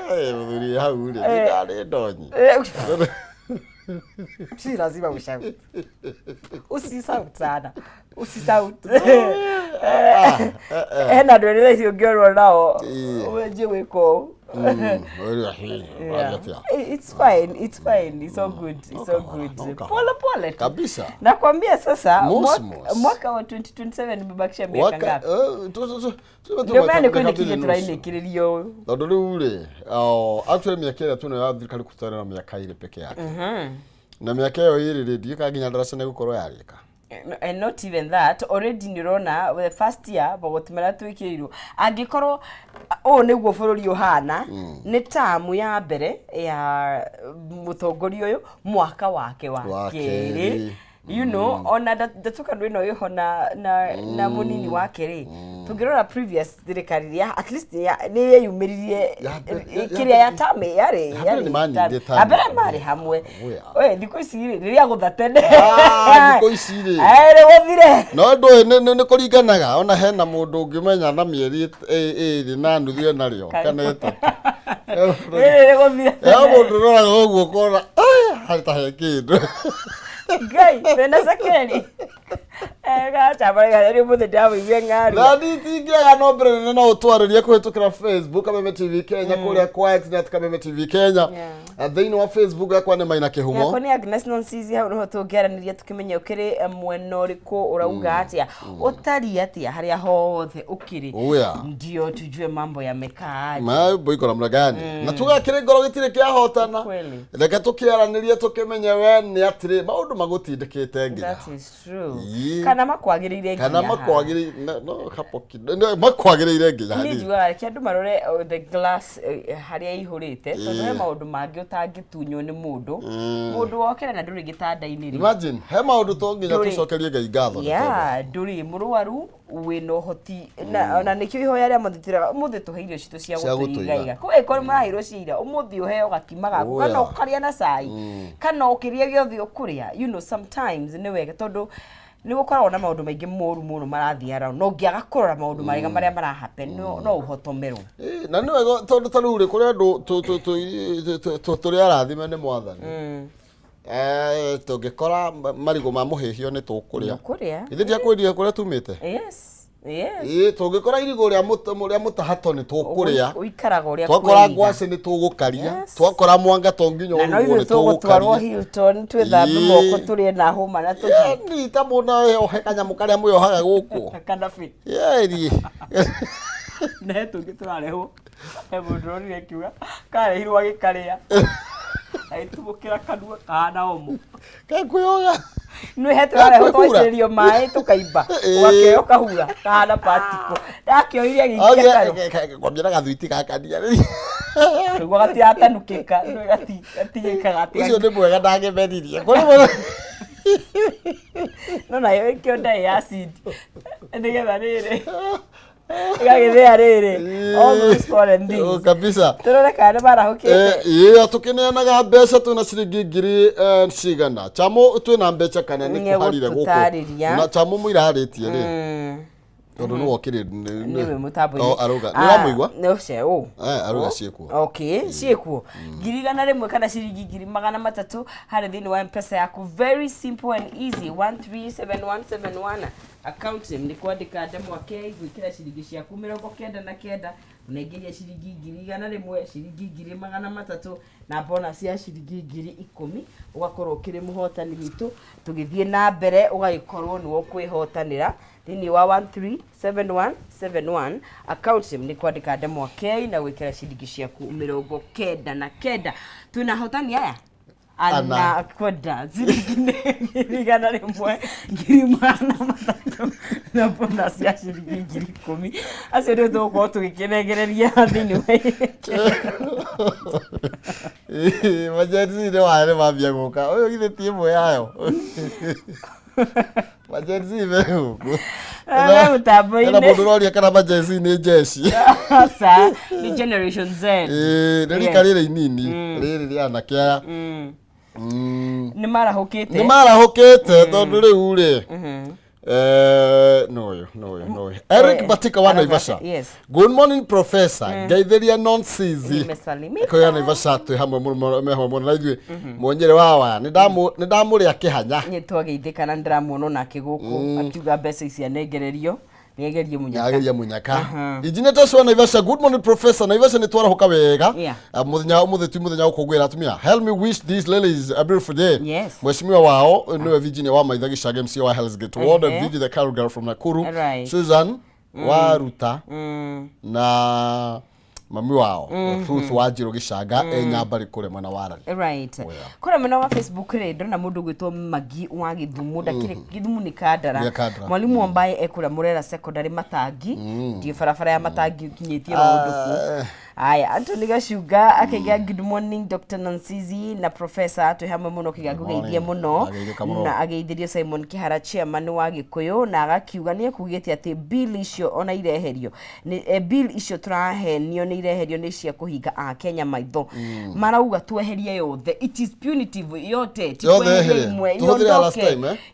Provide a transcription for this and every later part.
Muthuri hau ri ndari ndonyi. Si lazima ushout. Usishout sana. Usishout. Na ndio ile hiyo girl nao. Wewe weko. It's fine. It's all good. Pole. Kabisa. Nakwambia sasa mwaka wa 2027 nimebakisha miaka ngapi? Ndio maana kwenda kile turaile kilirio. Ndio ule. Actually miaka ile tu na thirikari kutana na miaka ile peke yake. Na miaka hiyo ile ndio kaginya darasa na gukorwo yarika. And not even that, already nirona the first year bagotumira twikiriro angikorwo niguo bururi uhana ni tamu ya mbere ya mutongoria uyu mwaka wake wa keri. You know, ona datuka ndwino yo na munini wake ri tungirora previous thirikari ya at least ni yumiririe kiria ya tame yari abere mari hamwe we thiko ici riria guthatende thiko ici ri guthire no ndo ni kuringanaga ona hena mundu ungimenya na mieri iri na nuthu nario kana eta guthire ya mundu no uguo kora hata hekindu Gai, pena sakeni. Chabara gari mu the dawe ngari. Nadi tingia no brene no utwariria kuhitukira Facebook Kameme TV Kenya kuria kwa X na Kameme TV Kenya. Thini wa Facebook yakwa ne maina kihumo. Yakwa ni Agnes Nonsizi hau no tugiaraniria tukimenya ukiri mweno riku urauga atia. Utari atia haria hothe ukiri. Ndio tujue mambo yamekaa. Mambo iko namna gani? Na tugakire ngoro gitire kia hotana. Reke tukiaraniria tukimenya we ni atire maundu magutindikite nginya. That is true. Kana makwagirire nginya. Kana makwagirire no kapoki. Makwagirire nginya. Ni jua kiandu marore the glass haria ihurite. Tondu he maundu mangi utangitunyo ni mundu. Mundu wokera na nduri gitanda-ini ri. Imagine he maundu to nginya tucokerie Ngai ngatho. Yeah, nduri muruaru wino hoti na nikio ihoya ria muthitira umuthi tuheirio citu cia gutuigaiga ko ekore marahiro cira umuthi uheo gakima gaku kana ukaria na cai kana ukiria giothe ukuria you know sometimes ni wega tondu ni gukorwo na maundu maingi moru muno marathia around no ngiaga kurora maundu marega maria mara happen no uhotomerwo na ni wega tondu tarure kuria ndu turi arathime ni mwathani tungikora marigo ma muhihio ni tukuria ithe dia kwendia kuria tumite yes tungikora irigo ria mutahato ni tukuria uikaraga uria twakora ngwase ni tugukaria twakora mwanga tonginyo urugo ni tugukaria Hilton twithambe moko turi na homa na tu ni tamona ohe kanyamu karia muyohaga guku kana fit yeri na tungiturareho ebodroni kiuga kare hirwa gikaria aitubukira kanua kana omo kakuyoga no hetwara hotoirio mai tukaimba wakeo kahura kana patiko dakio iria gikia kwambira gathwiti gakania rĩu gati atanukika no gatigika gati ucio nĩ mwega ndangĩmenirie kuri no nayo ikio ndai acid ndigetha rĩrĩ igagithia rĩrĩ all those foreign things kabisa turore kana barahukite tukineanaga mbeca tuna ciringi ngiri cigana chamo twina mbeca kana ni kuharire guku na chamo muiraritie ri tondu no wokire niwe mutambo aruga ni wamuigwa no ceo aruga ciekuo okay ciekuo ngiri gana rimwe kana ciringi ngiri magana matatu hari thini wa mpesa yaku very simple and easy 137171 account name ni kwandika ndemo ake gwikira ciringi ciaku 99 unaingiria ciringi ngiri gana rimwe ciringi ngiri magana matatu na bonus ya ciringi ngiri 10 ugakorwo kiri muhotani witu tugithie na mbere ugagikorwo ni wo kwihotanira thini wa 137171 account name ni kwandika ndemo ake na gwikira ciringi ciaku 99 tunahotani aya ana koda ziringi gana rimwe ngiri magana matatu na bonus ya ciringi ngiri 10 acio ndio tugukorwo tugikenegereria thini wa majenzi ndio wale mambia guka uyu githitie mwe yayo majenzi mehuku na mutambo-ini na mundu roria kana majenzi ni jeshi sa ni generation Z ni karire inini riri riana kia ni marahukite tondu riu ri No. Eric Batika wa Naivasha. Yes. Good morning professor. Ngaitheria non sizi. Nimesalimika. Ko ya Naivasha tu hamwe muno na ithuĩ mwonyere wawa nĩ ndamũrĩa kĩhanya. Nĩ twageithĩka na ndĩramuona nake gũkũ akiuga mbeca ici anegererio. Nĩagerie munyaka. Injinia Joshua Naivasha, good morning professor. Naivasha nĩ twarahoka wega. Muthenya ukugwira atumia. Help me wish these ladies a beautiful day. Yes. Mheshimiwa wao niwe Virginia wa Maitha Gicage MC wa Hell's Gate. Ward Vigi the Carol girl from Nakuru. Susan Waruta na mami wao Ruth Wanjiru Gicanga Nyambari kure mwana warari. Right. Kure mwana wa Facebook re ndona mundu gwitwo Magi wa Githumu ndakire Githumu ni Kandara. Mwalimu ambaye ekura Murera Secondary Matangi ndiye barabara ya Matangi kinyitie Ronduku. Aya Anthony Gacunga akaiga good morning Dr. Nansizi na professor twi hamwe muno kigagu geithie muno na ageithirio Simon Kihara chairman wa Gikuyu na agakiuga ni akugite ati bill icio ona ireherio ni bill icio turahenio ni ireherio ni cia kuhinga a Kenya maitho marauga tweherie yothe, it is punitive yote tikweherie imwe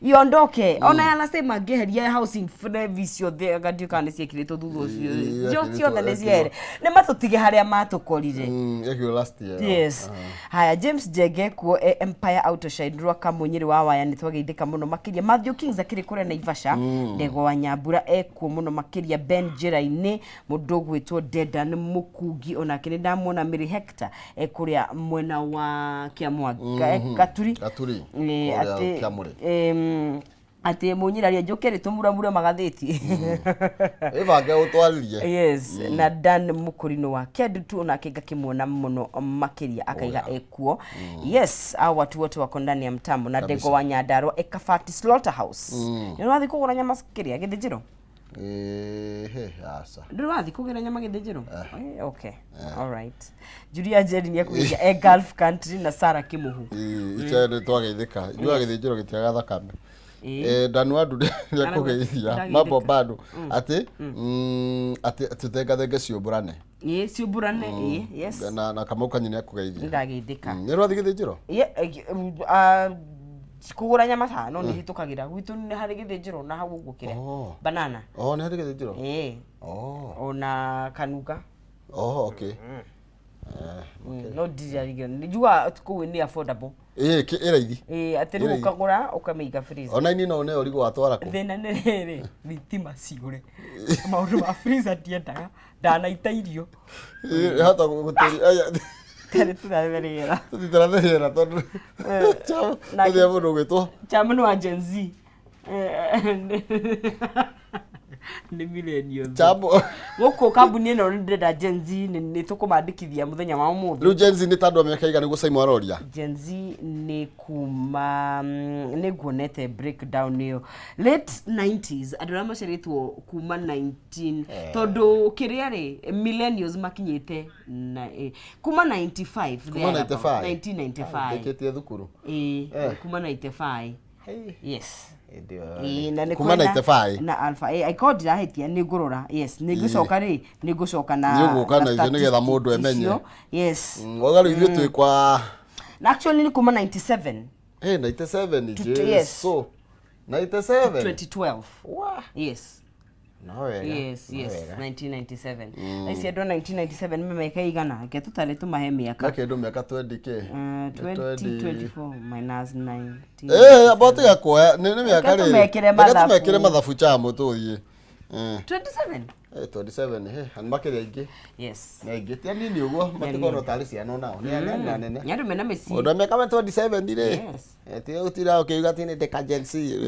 yondoke ona ya last time angeheria housing service yothe agadio kana ciekirito thutha ucio ciothe ni ciere ni matutige haria matukorire yakio last year. Yes. Haya James Jege kuo Empire Auto Shine rwa Kamunyiri wa waya ni twageithika muno makiria Matthew Kings akiri kure Naivasha Ndego wa Nyambura ekuo muno makiria Ben Jiraini mundu gwitwo Dedan Mukungi ona kini ndamuona Mary Hector ekuria mwena wa Kiamwaga Gaturi ati ati munyiraria njokere tumuramura magatheti ibange utwaririe. Yes. Na Dan Mukurino wa Kedutu ona akiga kimuona muno makiria akaiga ekuo. Yes, au watu wote wako ndani ya mtambo na Ndego wa Nyandarua Ekafati Slaughterhouse. Ni wathi kugura nyama sikiria githijiro. Asa. Ndio wathi kugura nyama githijiro. Okay. All right. Julia Jerry ni akuiga Gulf country na Sara Kimuhu. Icha ni twageithika. Jua githijiro gitiaga thakame. Danuadu ya kugeithia mambo bado ati tenga ciuburane ciuburane yes na kama ukanyine kugeithia ndageithika ni rwathi githijiro kugura nyama tano ni hitukagira gwitu ni hari githijiro na hau gukire banana ni hari githijiro ona kanuka okay. No dizariga nijua tuko ni affordable iraithi atiri ukagura ukameiga freezer ona ini no ne origo watwara ku thina nere thitima cigure maundu ma freezer tiendaga ndana itairio hata gutiri aya kare turatheriera tondu chamo ndia mundu gwitwo chamo no agency ni millennials chamo goko kambuni eno ndenda Gen Z ni tukumandikithia muthenya wa umuthi ru Gen Z ni tandu ameka igana niguo Simon aroria Gen Z ni kuma ni guonete breakdown yo late 90s adura maceritwo kuma 19 tondu kiria ri millennials makinyite na kuma 95 1995 deketie thukuru kuma 95 yes na kuma 95 na alpha I called rahitia ni ngurora yes ni gucoka ri ni gucoka na ni guka na icio nigetha mundu emenye yes wagaru ithuĩ twĩ kwa actually ni kuma 97 97 yes so 97 2012 wow yes no wega yes 1997 I said 1997 meme kaigana ke tutale tumahe miaka kendo miaka 20k 2024 minus 19 about ya kwa ni miaka ri tumekire mathabu chamo tuthie 27 27 and makire ingi yes na ingi tia nini uguo matikono tari ciano nao ni nene nyandu mena mesi ondo meka 27 dire eti utira ukiuga tini de agency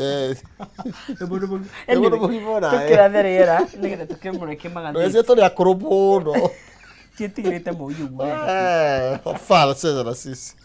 ebodo bora tukira therera nigetha tukimureke magathi ese tuli akurubu no titigirite moyu gwa fala sasa sisi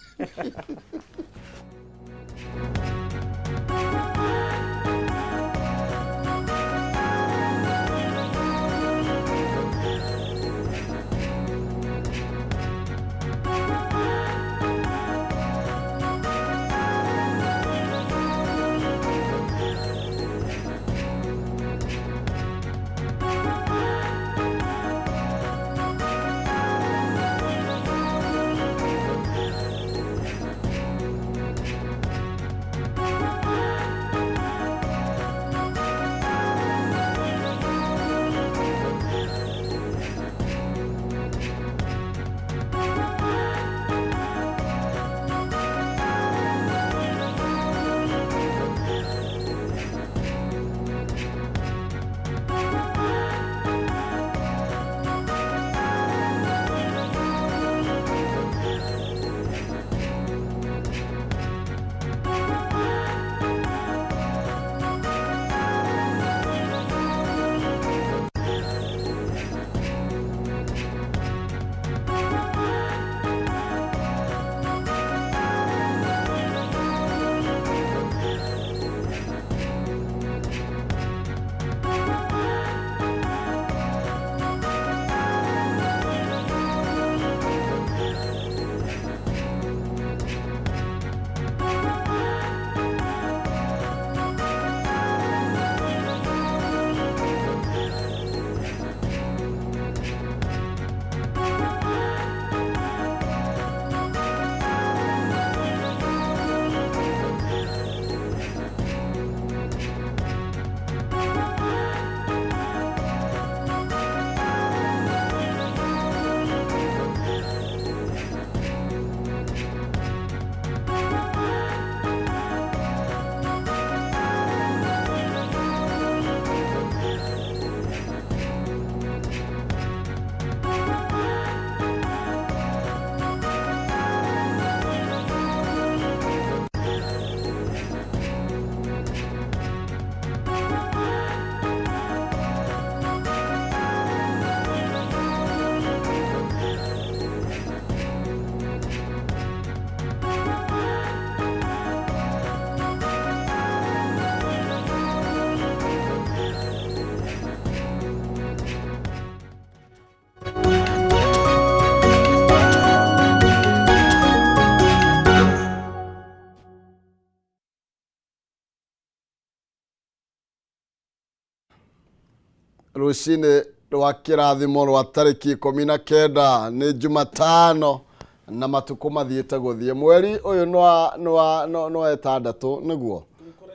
rucini rwa kirathimo rwa tariki 19 ni Jumatano na matuku mathiite guthie mweri uyu no etandatu niguo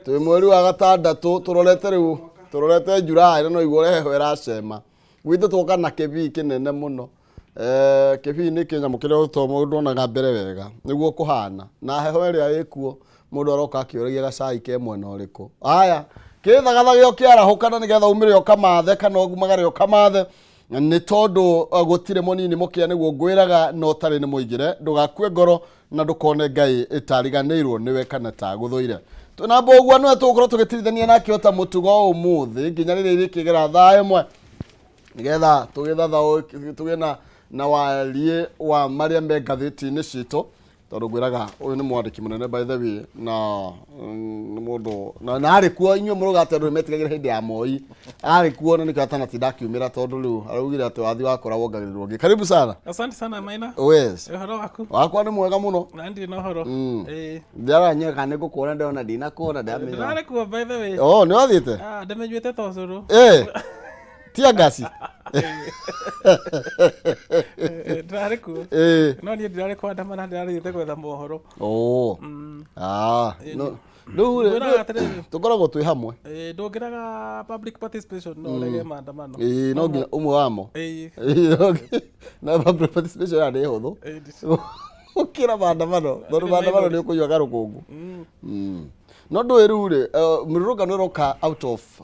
twi mweri wa gatandatu turorete Julai no igore heho iracema gwitu twoka na kibi kinene muno kibi ni kinyamu kiria utomo ndonaga mbere wega niguo kuhana na heho iria ikuo mundu aroka akiuragia gacai ke mwena uriku aya kithagatha kiarahukana nigetha umire okamathe kana ogumagare okamathe ni tondu gutire munini mukia niguo ngwiraga no tari ni muigire ndugakue ngoro na ndukone Ngai itariganirwo niwe kana ta guthuire tuna bogwa no tukoro tugitirithania na kiota mutugo umuthi nginya riri kigera thaa imwe nigetha tugithatha tugena na walie wa maria mbe gatheti-ini citu tondu ngwiraga uyu ni mwandiki munene by the way na mundu na ari kuo inyo murugate ndu metigagira hindi ya moi ari kuo ni katana tidakiumira tondu riu araugire ati wathi wakora wongagirirwo ngi karibu sana. Asante sana Maina. Yes Uhoro waku wakwa ni mwega muno na ndi no horo ndara nyeka ni gukora ndona ndina kuona ndamenya ndare kuo by the way ni wathite ndamenyuite tocuru tia gasi ndare kuo no ni ndare kwa ndamana ndare gwetha mohoro no tukoragwo twi hamwe ndongeraga public participation no rege maandamano no nginya umwe wamo na public participation ya ndio huthu ukira maandamano tondu maandamano ni ukuyuaga rukungu no ndwirure mirurungano roka out of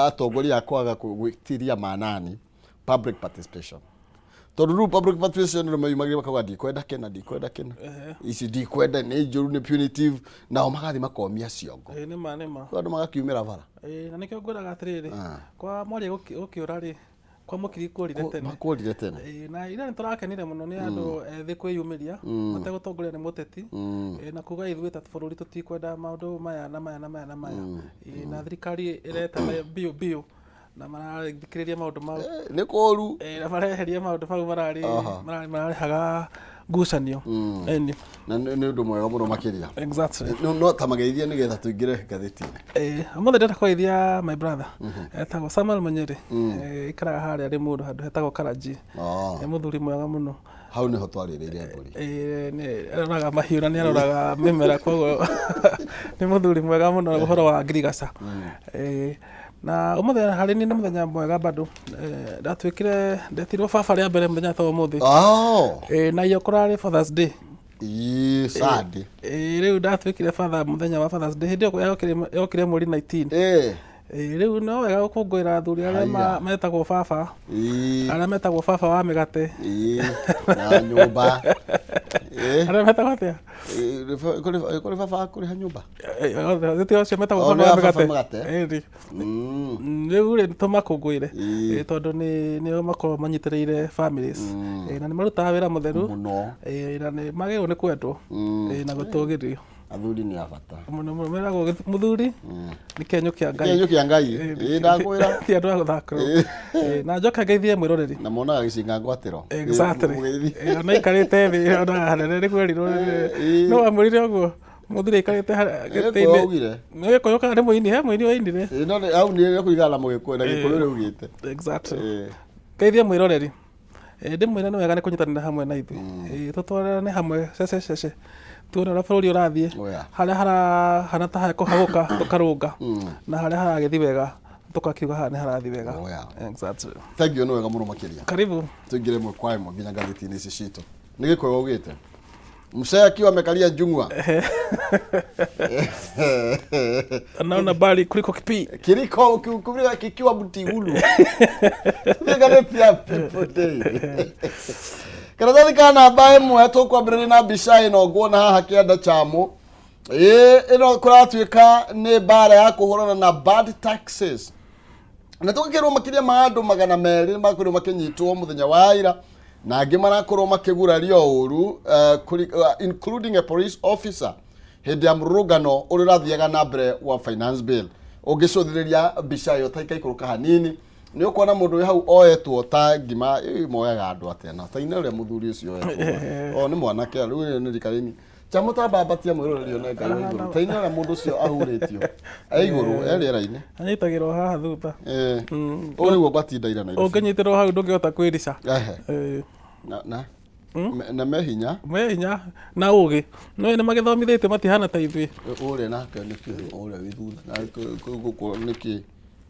atongoria kwaga gwitiria manani public participation tondu public participation no mayumagire bakaga ndikwenda kena ici ndikwenda ni njuru ni punitive na magathi makomia ciongo ni ma andu magakiumira bara na nikio nguraga atiriri kwa mwari ukiura ri kwa mukiri kurire tene na ira ni turakenire muno ni andu ethi kwiyumiria mategutongoria ni muteti na kuga ithuĩ ta bururi tutikwenda maundu maya na maya na thirikari ireta bio na mararithikiriria maundu mau ni koru na mareheria maundu mau marehaga ngucanio na ni undu mwega muno makiria exactly no tamageithia nigetha tuingire gatheti-ini amothe ndeta kuithia my brother etagwo Samuel Munyiri ikaraga haria ri mundu handu hetagwo Karaji ni muthuri mwega muno hau niho twaririire mburi ni aroraga mahiũ na ni aroraga mimera koguo ni muthuri mwega muno uhoro wa ngirigaca na umothe hari ni muthenya mwega bado ndatwikire ndetirwo baba ria mbere muthenya ta umuthi na iyo kurari Father's Day Sunday riu ndatwikire father muthenya wa Father's Day hindi yokire mweri 19 riu no wega gukungwira athuri aria metagwo baba aria metagwo baba wa migate na nyumba aria metagwo atia kuri baba kuri ha nyumba zitio cio metagwo baba wa migate riu ri tumakungwire tondu ni makorwo manyitiriire families na ni marutaga wira mutheru na ni magirwo ni kwendwo na gutugirio athuri ni abata muno meragwo muthuri ni kenyo kia ngai ndagwira ti andu aguthakwo na njoka ngeithie mwiroreri na monaga gicinga ngwatiro exactly na ikarite thi ona hanene ni kwerirwo no amurire oguo muthuri ikarite gete-ini no koyoka ni muini wa indire no au ni kuigala mugikwenda gikuru riu gite exactly ngeithie mwiroreri ndimwire ni wega ni kunyitanira hamwe na ithuĩ tutwarane hamwe cece tuone ũrĩa bũrũri ũrathiĩ harĩa hana ta hakũhagũka tũkarũnga na harĩa haragĩthi wega tukakiuga haha nĩ harathiĩ wega exactly thank you no wega mũno makĩria karibu tuingire mwe kwa imwe nginya ngathĩti-inĩ ici citũ nĩ gĩkũyũ ũgĩte msee akiwa amekalia jungwa anaona bali kuliko kipi kiriko kikiwa mtigulu ngegaretia pote karathani kana bae mwe tukwambĩrĩria na mbica ĩno nguona haha kĩanda chamo ĩno kũratuĩka nĩ mbara ya kũhũrana na bad taxes na tũgĩkĩrwo makĩria ma andũ 200 makorwo makĩnyitwo mũthenya wa ira na angĩ marakorwo makĩgurario ũru including a police officer hĩndĩ ya mũrũrũngano ũrĩa ũrathiaga na mbere wa finance bill ũngĩcũthĩrĩria mbica ĩyo ta ikaikũrũka hanini nĩ ũkuona mũndũ wĩ hau oetwo ta ngima moyaga andũ atĩa na ta ina ũrĩa mũthuri ũcio oetwo nĩ mwanake rĩu nĩ rikarini chamutamba batia mwiroreri ona ngai iguru taini ona mundu cio ahuritio iguru rĩera-inĩ anyitagĩrwo haha thutha ũrĩguo batindaira na ũngĩnyitĩrwo hau ndũngĩhota kwĩrica na mehinya na ũgĩ no nĩ magĩthomithĩtio matihana ta ithuĩ ũrĩa nake nĩkĩ ũrĩa wĩ thutha nĩkĩ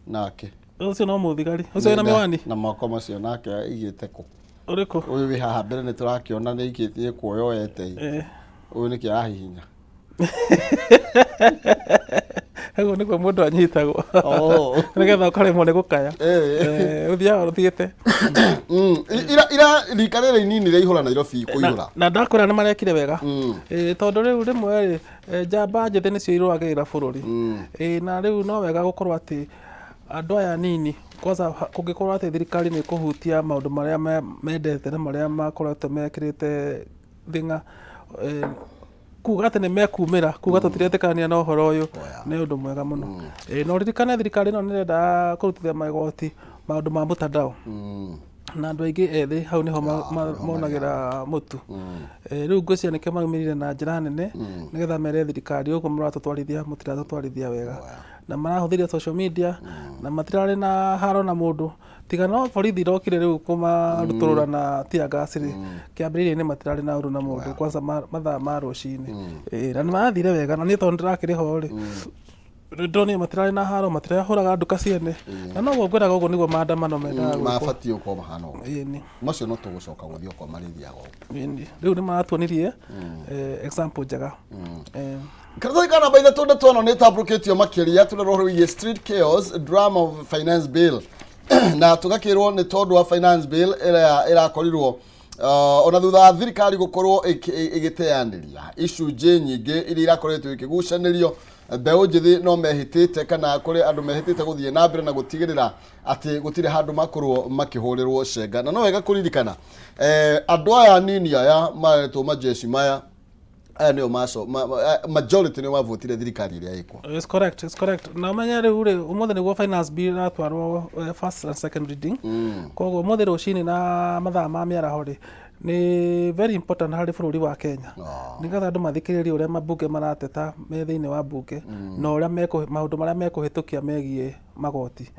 nake ũcio no mũthigari ũcio wĩna mĩwani na moko macio nake igĩte kũ ũrĩkũ ũyũ wĩ haha mbere nĩ tũrakĩona nĩ ikĩtie kuoyoete ũyũ nĩkĩ arahihinya Hego nĩguo mũndũ anyitagwo nĩgetha ũkaremwo nĩ gũkaya ũthiaga ũthiĩte ira rika rĩrĩ inini rĩa ihũra Nairobi kũihũra na ndakwĩra nĩ marekire wega tondũ rĩu rĩmwe njamba njĩthĩ nĩcio irũagĩrĩra bũrũri na rĩu no wega gũkorwo atĩ andũ aya nini kwanza kũngĩkorwo atĩ thirikari nĩ kũhutia maũndũ marĩa mendete na marĩa makoretwo mekĩrĩte thing'a kuga atĩ nĩ mekumĩra kuga tũtiretĩkania na ũhoro ũyũ nĩ ũndũ mwega mũno no ririkane thirikari ĩno nĩrenda kũrutithia magoti maũndũ ma mũtandao na andũ aingĩ ethĩ hau nĩho monagĩra mũtu rĩu ngwĩciria nĩkĩo maumirire na njĩra nene nĩgetha mere thirikari ũguo mũratũtwarithia mũtiratũtwarithia wega na marahũthĩria social media na matirarĩ na haro na mũndũ tiga no borithi irokire rĩu kũmarutũrũra na tear gas kĩambĩrĩria-inĩ matirarĩ na ũndũ na mũndũ kwanza mathaa ma rũcinĩ na nĩ marathire wega na niĩ tondũ ndĩrakĩrĩ ho rĩ ndonire matirarĩ na haro matirahũraga nduka ciene na noguo ngwĩraga ũguo nĩguo maandamano mendaga mabatiĩ gũkorwo mahana ũguo macio no tũgũcoka gũthiĩ okwa marĩthiaga ũguo rĩu nĩ maratuonirie example njega Karatasi namba ithatũ ndeto ĩno nĩ ĩtambũrũkĩtio makĩria tũrerwo wĩgiĩ street chaos drama of finance bill na tũgakĩrwo nĩ tondũ wa finance bill ĩrĩa ĩrakorirwo ona thutha wa thirikari gũkorwo ĩgĩteanĩria icunjĩ nyingĩ iria irakoretwo ikĩgucanĩrio mbeũ njĩthĩ no mehĩtĩte kana kũrĩ andũ mehĩtĩte gũthiĩ na mbere na gũtigĩrĩra atĩ gũtirĩ handũ makorwo makĩhũrĩrwo cenga na no wega kũririkana andũ aya nini aya maretwo majeshi maya aya nĩo majority nĩo mavotire thirikari ĩrĩa ĩkwo. It's correct. Na ũmenye rĩu rĩ ũmũthĩ nĩguo finance bill ĩratwarwo first and second reading. Koguo ũmũthĩ rũcinĩ na mathaa ma mĩaraho rĩ nĩ very important harĩ bũrũri wa Kenya. Nĩgetha andũ mathikĩrĩrie ũrĩa mabunge marateta me thĩinĩ wa bunge na ũrĩa maũndũ marĩa mekũhĩtũkia megiĩ magoti.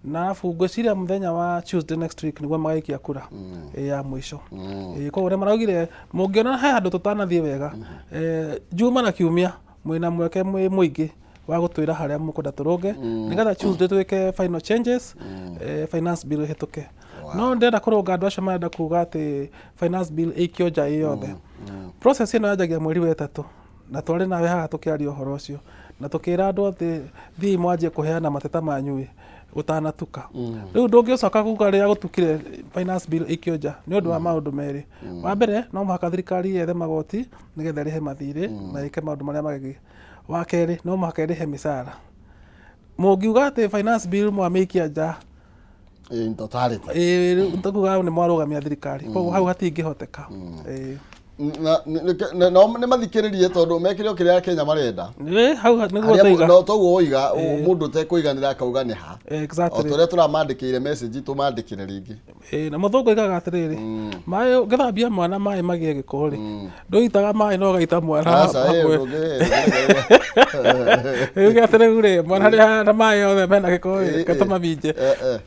Na ngwĩciria mũthenya wa Tuesday next week nĩguo magaikia kura ya mũico. Koguo nĩ maraugire mũngĩona he handũ tũtanathiĩ wega Juma na Kiumia mwĩna mweke mũingĩ wa gũtwĩra harĩa mũkwenda tũrũnge nĩgetha Tuesday twĩke final changes finance bill ĩhĩtũke. No ndĩrenda kũrũnga andũ acio marenda kuga atĩ finance bill ĩikio nja yothe. Process ĩno yanjagia mweri wa ĩtatũ na twarĩ nawe haha tũkĩaria ũhoro ũcio na tũkĩra andũ atĩ thiĩ mwanjie kũheana mateta manyu utanatuka rĩu ndũngĩcoka kuga rĩrĩa gũtukire finance bill ĩikio nja nĩ ũndũ wa maũndũ merĩ wa mbere no mũhaka thirikari yethe magoti nĩgetha ĩrĩhe mathirĩ na ĩke maũndũ marĩa magĩrĩire wa kerĩ no mũhaka ĩrĩhe mĩcara mũngiuga atĩ finance bill mwamĩikia nja nĩkuga nĩ mwarũgamia thirikari koguo hau hatingĩhoteka nĩ mathikĩrĩrie tondũ mekĩrĩo kĩrĩa Kenya marenda hau nĩguo tũiga no toguo oiga mũndũ tekũiganĩra akauga nĩ ha o tũrĩa tũramandĩkĩire message tũmandĩkĩre rĩngĩ na mũthũngũ oigaga atĩrĩrĩ maĩ ũngĩthambia mwana maĩ magĩe gĩko rĩ ndũitaga maĩ no ũgaita mwana rĩu atĩrĩu rĩ mwana rĩrĩa maĩ yothe mena gĩko rĩ gatũmaminje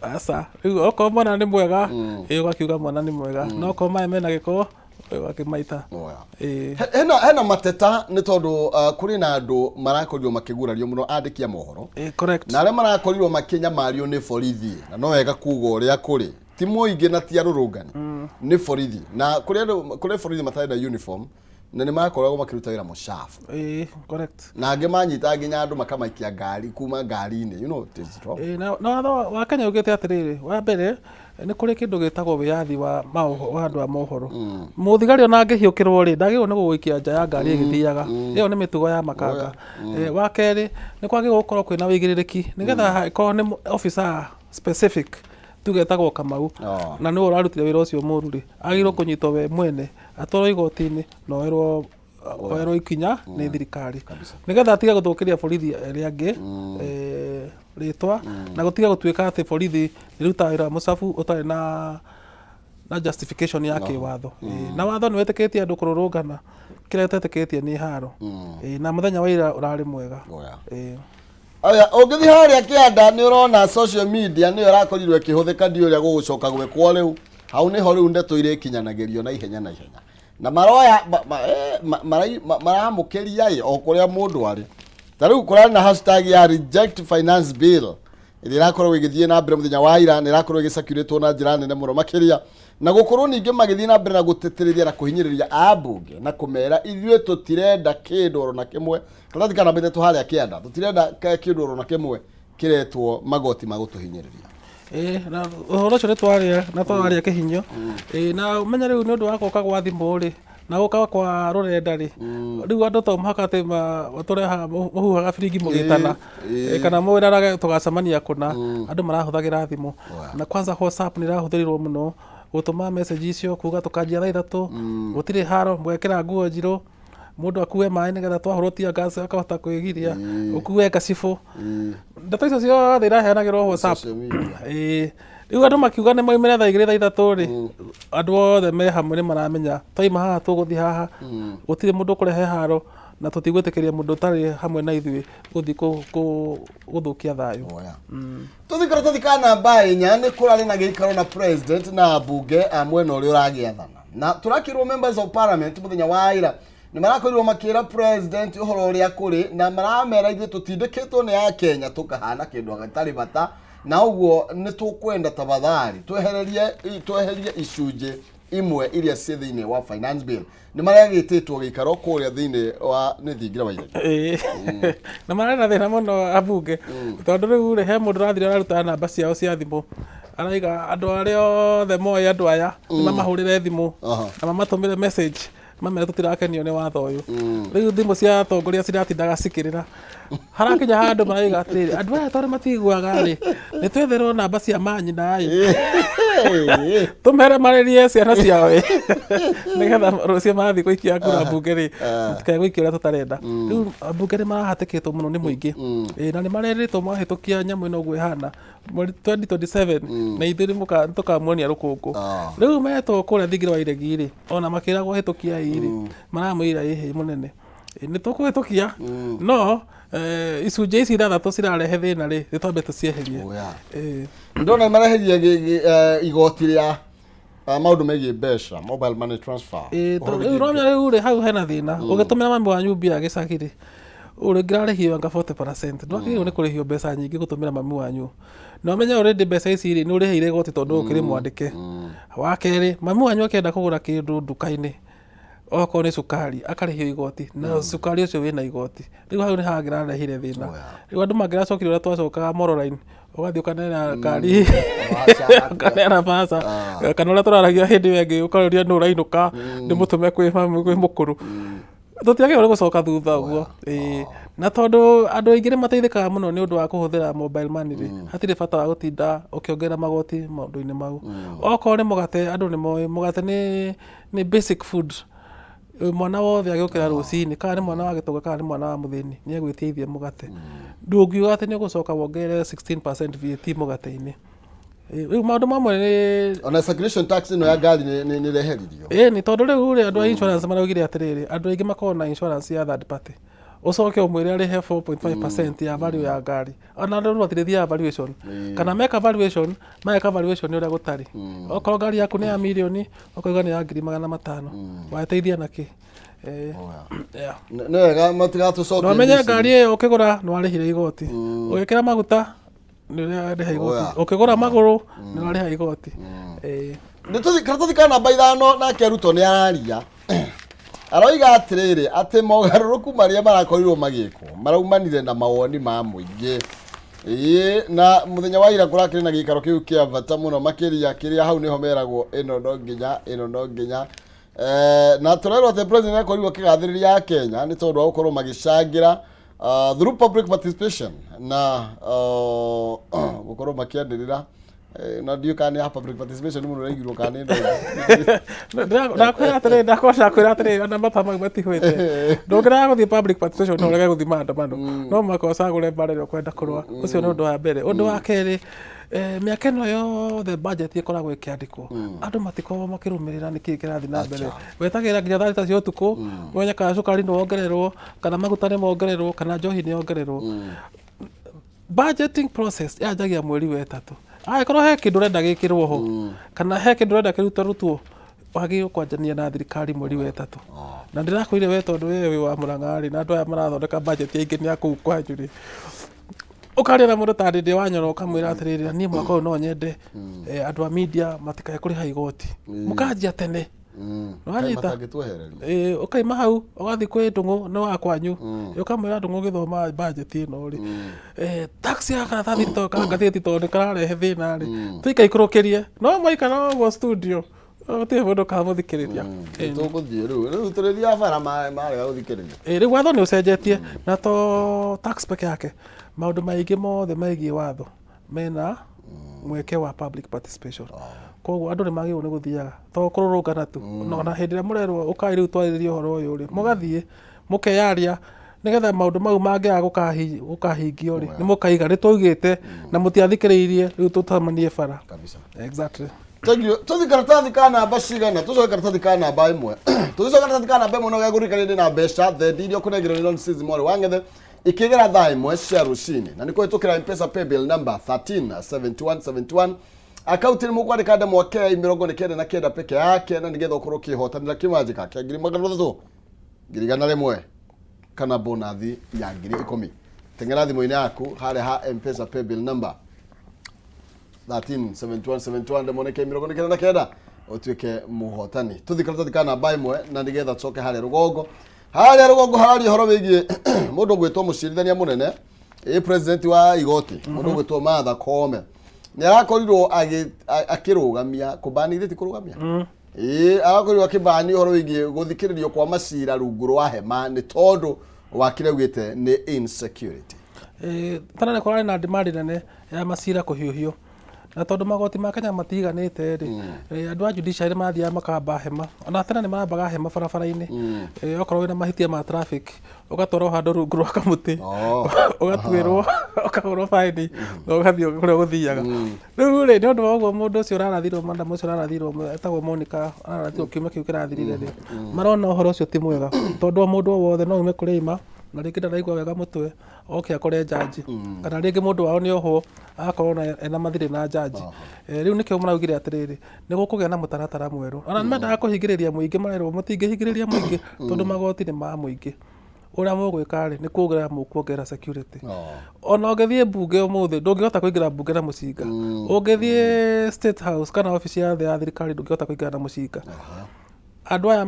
aca rĩu okorwo mwana nĩ mwega ũgakiuga mwana nĩ mwega no okorwo maĩ mena gĩko wakimaita hena mateta nĩ tondũ kũrĩ na andũ marakorirwo makĩgurario mũno andĩki a mohoro na arĩa marakorirwo makĩnyamario nĩ borithi na no wega kuga ũrĩa kũrĩ ti mũingĩ na ti arũrũngani nĩ borithi na kũrĩ borithi matarĩ na uniform na nĩ makoragwo makĩruta wĩra mũcafu na angĩ manyita nginya andũ makamaikia ngari kuma ngari-inĩ you know na watho wa Kenya ugĩte atĩrĩrĩ wa mbere nĩ kũrĩ kĩndũ gĩtagwo wĩyathi wa andũ a mohoro mũthigari ona angĩhiũkĩrwo rĩ ndagĩrĩirwo nĩ gũgũikia nja ya ngari ĩgĩthiaga ĩyo nĩ mĩtugo ya makanga wa kerĩ nĩ kwagĩrĩirwo gũkorwo kwĩna wĩigĩrĩrĩki nĩgetha ĩkorwo nĩ officer specific tugetagwo Kamau na nĩwe ũrarutire wĩra ũcio mũru rĩ agĩrĩirwo kũnyitwo we mwene atwarwo igoti-inĩ na oerwo ikinya nĩ thirikari nĩgetha atige gũthũkĩria borithi arĩa angĩ rĩtwa na gũtiga gũtuĩka atĩ borithi nĩrutaga wĩra mũcabu ũtarĩ na justification ya kĩwatho na watho nĩ wetĩkĩtie andũ kũrũrũngana kĩrĩa ũtetĩkĩtie nĩ haro na mũthenya wa ira ũrarĩ mwega. Aya ũngĩthiĩ harĩa kĩanda nĩ ũrona social media nĩyo ĩrakorirwo ĩkĩhũthĩka ndi ũrĩa gũgũcoka gwĩkwo rĩu. Hau nĩho rĩu ndeto irĩ kinyanagĩrio na ihenya na maroya maramũkĩria o kũrĩa mũndũ arĩ. Ta rĩu kũrarĩ na hashtag ya reject finance bill ĩrĩa ĩrakorwo ĩgĩthiĩ na mbere mũthenya wa ira, nĩ ĩrakorwo ĩgĩcakirĩtwo na njĩra nene mũno makĩria, na gũkorwo ningĩ magĩthiĩ na mbere na gũteterithia na kũhinyĩrĩria ambunge na kũmera ithuĩ tũtirenda kĩndũ oro na kĩmwe kana tikana mbete harĩa kĩanda tũtirenda kĩndũ oro na kĩmwe kĩretwo magoti ma gũtũhinyĩrĩria. Na ũhoro ũcio nĩ twarĩa na twarĩa kĩhinyo na ũmenya rĩu nĩ ũndũ wa gũka gwa thimũ rĩ na gũka kwa rũrenda rĩ rĩu andũ to mũhaka atĩ tũrehaga mũhuhaga biringi mũgĩtana kana mwĩraraga tũgacemania kũna, andũ marahũthagĩra thimũ na kwanza WhatsApp nĩ ĩrahũthĩrirwo mũno gũtũma message icio kuga tũkanjia thaa ithatũ gũtirĩ haro mwekĩra nguo njirũ mũndũ akue maĩ nĩgetha twahũrwo tia gas akahota kwĩgiria ũkue gacibũ. Ndeto icio ciothe iraheanagĩrwo WhatsApp. Rĩu andũ makiuga nĩ moimĩre thaa igĩrĩ thaa ithatũ rĩ andũ othe me hamwe nĩ maramenya twaima haha tũgũthiĩ haha gũtirĩ mũndũ ũkũrehe haro na tũtigwĩtĩkĩria mũndũ ũtarĩ hamwe na ithuĩ gũthiĩ gũthũkia thayũ. Tũthikana namba 4 nĩ kũrarĩ na gĩikaro na president na bunge mwena ũrĩa ũragĩathana na tũrakĩrwo members of parliament mũthenya wa ira nĩ marakorirwo makĩra president ũhoro ũrĩa kũrĩ na maramera ithuĩ tũtindĩkĩtwo nĩ ya Kenya tũkahana kĩndũ gatarĩ bata na ũguo nĩ tũkwenda tafadhali tweherie icunjĩ imwe iria ciĩ thĩinĩ wa finance bill. Nĩ maragĩtĩtwo gĩikaro kũrĩa thĩinĩ wa nĩ thingira wa Iregi na marena thĩna mũno abunge tondũ rĩu rĩ he mũndũ ũrathire araruta namba ciao cia thimũ araiga andũ arĩa othe moĩ andũ aya mamahũrĩre thimũ na mamatũmĩre message mamere tutirakenio nĩ watho ũyũ. Rĩu thimũ cia atongoria ciratindaga cikĩrĩra harakinya handũ maraiga atĩrĩrĩ andũ aya tondũ matiguaga rĩ nĩ twetherwo namba cia manyina tũmere marĩrie ciana ciao nĩgetha rũciũ mathiĩ gũikia kura mbunge rĩ tũtigagũikia ũrĩa tũtarenda. Rĩu mbunge nĩ marahatĩkĩtwo mũno nĩ mũingĩ na nĩ marerĩtwo mahĩtũkia nyamũ ĩno ũguo ĩhana 2027 na ithuĩ tũkamuonia rũkũngũ. Rĩu metwo kũrĩa thingira wa Iregi rĩ ona makĩragwo hĩtũkia ĩrĩ maramwĩra ĩhĩ mũnene nĩ tũkũhĩtũkia no icunjĩ ici ithathatũ cirarehe thĩna rĩ nĩ twambe tũcieherie. Ndona mareherie igoti rĩa maũndũ megiĩ mbeca mobile money transfer. Rĩu ũramenya rĩu rĩ hau hena thĩna ũgĩtũmĩra mami wanyu mbia gĩcagi rĩ ũrĩngĩrarĩhio anga 40% ndwagĩrĩirwo nĩ kũrĩhio mbeca nyingĩ gũtũmĩra mami wanyu na ũmenya already mbeca ici rĩ nĩ ũrĩhĩire igoti tondũ ũkĩrĩ mwandĩke. Wa kerĩ mami wanyu akĩenda kũgũra kĩndũ nduka-inĩ okorwo nĩ cukari akarĩhio igoti na cukari ũcio wĩna igoti. Rĩu hau nĩ hangĩrarehire thĩna. Rĩu andũ mangĩracokire ũrĩa twacokaga Moroline ũgathiĩ ũkaneana ngari ũkaneana baca kana ũrĩa tũraragia hĩndĩ ĩyo ĩngĩ ũkaroria nũ ũrainũka ndĩmũtũme kwĩ mũkũrũ tũtiagĩrĩirwo gũcoka thutha ũguo. Na tondũ andũ aingĩ nĩ mateithĩkaga mũno nĩ ũndũ wa kũhũthĩra mobile money rĩ hatirĩ bata wa gũtinda ũkĩongerera magoti maũndũ-inĩ mau. Okorwo nĩ mũgate andũ nĩ moĩ mũgate nĩ basic food. Mwana wothe agĩũkĩra rũcinĩ kana nĩ mwana wa gĩtonga kana nĩ mwana wa mũthĩni nĩ egwĩtĩithia mũgate. Ndũngiuga atĩ nĩ ũgũcoka wongerere 16% VAT mũgate-inĩ. Rĩu maũndũ mamwe nĩ ona circulation tax ĩno ya ngari nĩ reheririo. Nĩ tondũ rĩu rĩ andũ a insurance maraugire atĩrĩrĩ andũ aingĩ makoragwo na insurance ya third party ucoke umwire arihe 4.5% ya value ya ngari ona ndio watirithia valuation kana meka valuation uria gutari okorwo ngari yaku ni ya milioni okorwo ni ya 500,000 wateithia naki nega matigatucokia no menye ngari iyo ukigura no arihire igoti ugikira maguta ni ariha igoti ukigura maguru ni ariha igoti nituthikana namba 5 na Keruto ni araria aroiga atiriri ati mogaruruku maria marakorirwo magikwo maraumanire na mawoni ma muingi na muthenya wa ira kurakire na gikaro kiu kia bata muno makiria kiria hau niho meragwo ino no nginya na turero the president akorirwo kigathiriria Kenya ni tondu wa gukorwo magishangira through public participation na gukorwo makiandirira na ndio kana ya public participation muno regirwo kana ndo ndakwira atire na matama matihwete ndongira guthii public participation no rege guthii maandamano no makosa gure barero kwenda kurwa ucio ni undu wa mbere undu wa keri mĩaka ĩno yothe budget ĩkoragwo ĩkĩandĩkwo andũ matikoragwo makĩrũmĩrĩra nĩkĩ kĩrathiĩ na mbere wetagĩrĩra nginya thaa thita cia ũtukũ wenya kana cukari nĩ wongererwo kana maguta nĩ mongererwo kana njohi nĩ yongererwo budgeting process yanjagia mweri wa ĩtatũ angĩkorwo he kĩndũ ũrenda gĩkĩrwo ho kana he kĩndũ ũrenda kĩrutwo wagĩrĩirwo kwanjania na thirikari mweri wa ĩtatũ na ndĩrakwĩire we tondũ we wĩ wa Mũrang'a-rĩ na andũ aya marathondeka budget yaingĩ nĩ akũu kwanyu-rĩ ũkaria na mũndũ ta ndĩ wanyora ũkamwĩra atĩrĩrĩ niĩ mwaka ũyũ no nyende andũ a media matikae kũrĩha igoti mũkanjia tene ũkaima hau ũgathiĩ kwĩ Ndung'u nĩ wa kwanyu ũkamwĩra Ndung'u gĩthoma budget ĩno-rĩ tax ya karatathi to ngathĩti tondũ nĩ kararehe thĩna-rĩ tũikaikũrũkĩrie no mwaikara ũguo studio gũtirĩ mũndũ kamũthikĩrĩria tũgũthiĩ rĩu tũrĩthiaga bara marega gũthikĩrĩria rĩu watho nĩ ũcenjetie na to tax peke yake maũndũ maingĩ mothe megiĩ watho mena mweke wa public participation koguo andũ nĩ magĩrĩirwo nĩ gũthiaga to kũrũrũngana tu na hĩndĩ ĩrĩa mũrerwo ũkai rĩu twarĩrĩrie ũhoro ũyũ-rĩ mũgathiĩ mũkeyaria nĩgetha maũndũ mau mangĩaga gũkahingio-rĩ nĩ mũkaiga nĩ twaugĩte na mũtiathikĩrĩirie rĩu tũtamanie bara exactly tuthi karatathi ka namba cigana tucoke karatathi ka namba ĩmwe tugicoka karatathi ka namba ĩmwe no gegũrĩkanĩrie na mbeca thendi iria ũkũnengerwo nĩ Lawrence Mori Wang'ethe ikĩgera thaa ĩmwe cia rũcinĩ na nĩ kũhĩtũkĩra M-Pesa paybill number 137171 akaunti nĩ mũkwandĩka ndemwa ya 99 peke yake na nĩgetha ũkorwo ũkĩhotanĩra kĩmanjĩka kĩa 3,000 1,100 kana bonathi ya 10,000 teng'era thimũ-inĩ yaku harĩa ha M-Pesa paybill number 137171 ndemoneke 99 ũtuĩke mũhotani tuthi karatathi ka namba ĩmwe na nĩgetha tũcoke harĩa rũgongo hararia horo wĩgiĩ mũndũ gwĩtwo mũcirithania mũnene president wa igoti mũndũ gwĩtwo Martha Koome nĩ arakorirwo akĩrũgamia kũbanithĩti kũrũgamia arakorirwo akĩbani ũhoro wĩgiĩ gũthikĩrĩrio kwa macira rungu rwa hema nĩ tondũ wakire ugĩte nĩ insecurity tana nĩ kwarĩ na demand nene ya macira kũhiũhio na tondũ magoti ma Kenya matiganĩte-rĩ andũ a judiciary mathiaga makamba hema ona tena nĩ marambaga hema barabara-inĩ okorwo wĩna mahĩtia ma traffic ũgatwarwo handũ rungu rwa kamũtĩ ũgatuĩrwo ũkagũrwo baini na ũgathiĩ kũrĩa gũthiaga rĩu-rĩ nĩ ũndũ wa ũguo mũndũ ũcio ũrarathirwo madam ũcio ũrarathirwo etagwo Monica ararathirwo kiumia kĩu kĩrathirire-rĩ marona ũhoro ũcio ti mwega tondũ mũndũ o wothe no ume kũrĩa ima na rĩngĩ ndaraigua wega mũtwe oke akore jaji kana rĩngĩ mũndũ wao nĩ ohwo agakorwo ena mathirĩ na jaji rĩu nĩkĩo maraugire atĩrĩrĩ nĩ gũkũgĩa na mũtaratara mwerũ ona nĩ mendaga kũhingĩrĩria mũingĩ marerwo mũtingĩhingĩrĩria mũingĩ tondũ magoti nĩ ma mũingĩ ũrĩa mũgwĩka-rĩ nĩ kuongerera mũkuongerera security ona ũngĩthiĩ mbunge ũmũthĩ ndũngĩhota kũingĩra mbunge na mũcinga ũngĩthiĩ State House kana obici ya thirikari ndũngĩhota kũingĩra na mũcinga andũ aya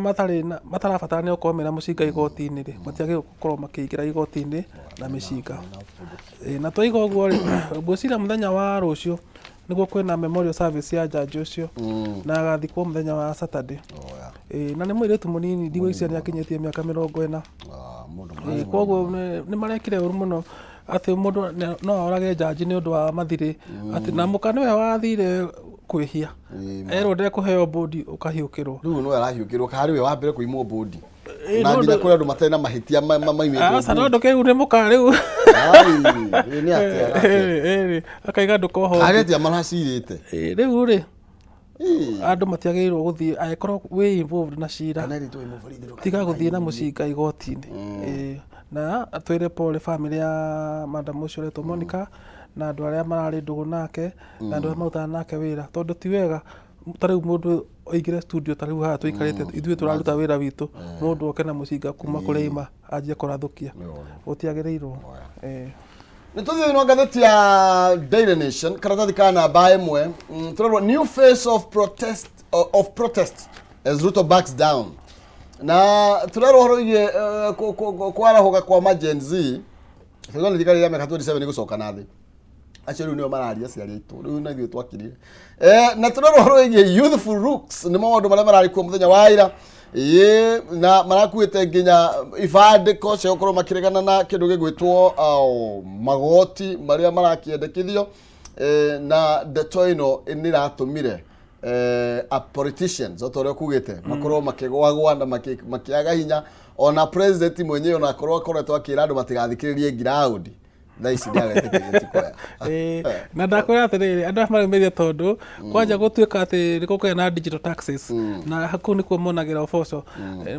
matarabatara nĩ gũkorwo mena mũcinga igoti-inĩ-rĩ matiagĩrĩirwo gũkorwo makĩingĩra igoti-inĩ na mĩcinga na twaiga ũguo-rĩ ngwĩciria mũthenya wa rũciũ nĩguo kwĩna memorial service ya jaji ũcio na agathikwo mũthenya wa Saturday na nĩ mũirĩtu mũnini ndigwĩciria nĩ akinyĩtie mĩaka 40 koguo nĩ marekire ũru mũno atĩ mũndũ no orage jaji nĩ ũndũ wa mathirĩ atĩ na mũka nĩwe wathire kwĩhia erwo ndekũheo bodi ũkahiũkĩrwo rĩu no arahiũkĩrwo harĩ we wambere kũimwo bodi na nginya kũrĩ andũ matarĩ na mahĩtia maimĩte sana ndo kĩu nĩ mũka rĩu nĩ atĩa akaiga ndũkoho agetia maracirĩte rĩu-rĩ andũ matiagĩrĩirwo gũthiĩ angĩkorwo wĩ involved na cira tiga gũthiĩ na mũcinga igoti-inĩ na twĩre pole family ya madam ũcio ũretwo Monica na andũ arĩa mararĩ Ndung'u nake na andũ arĩa marutaga nake wĩra tondũ ti wega tarĩu mũndũ oingĩre studio tarĩu haha tũikarĩte ithuĩ tũraruta wĩra witũ mũndũ oke na mũcinga kuma kũrĩa ima anjie kũrathũkia gũtiagĩrĩirwo nĩ tũthiĩ no ngathĩti ya Daily Nation karatathi ka namba ĩmwe tũrerwo new face of protest as Ruto backs down na tũrerwo ũhoro wĩgiĩ kwarahũka kwa majenzi tũrerwo nĩ thigari ya mĩaka 27 gũcoka na thĩ acio rĩu nĩo mararia ciari aitũ rĩu na ithuĩ twakirire na tũrerwo ũhoro wĩgiĩ youthful rooks nĩ maũndũ marĩa mararĩ kuo mũthenya wa ira na marakuĩte nginya ibandĩko cia gũkorwo makĩregana na kĩndũ gĩgwĩtwo magoti marĩa marakĩendekithio na ndeto ĩno nĩ iratũmire a politicians otorĩa kugĩte makorwo makĩgwagwa na makĩaga hinya ona president mwenyewe ona akorwo akoretwo akĩra andũ matigathikĩrĩrie ground Thaici ndiagetekeria tikoya na ndakwira atiriri andu maraumirie tondu kwanja gutuika ati rikukorwo na digital taxes na haku nikuo monagira uboco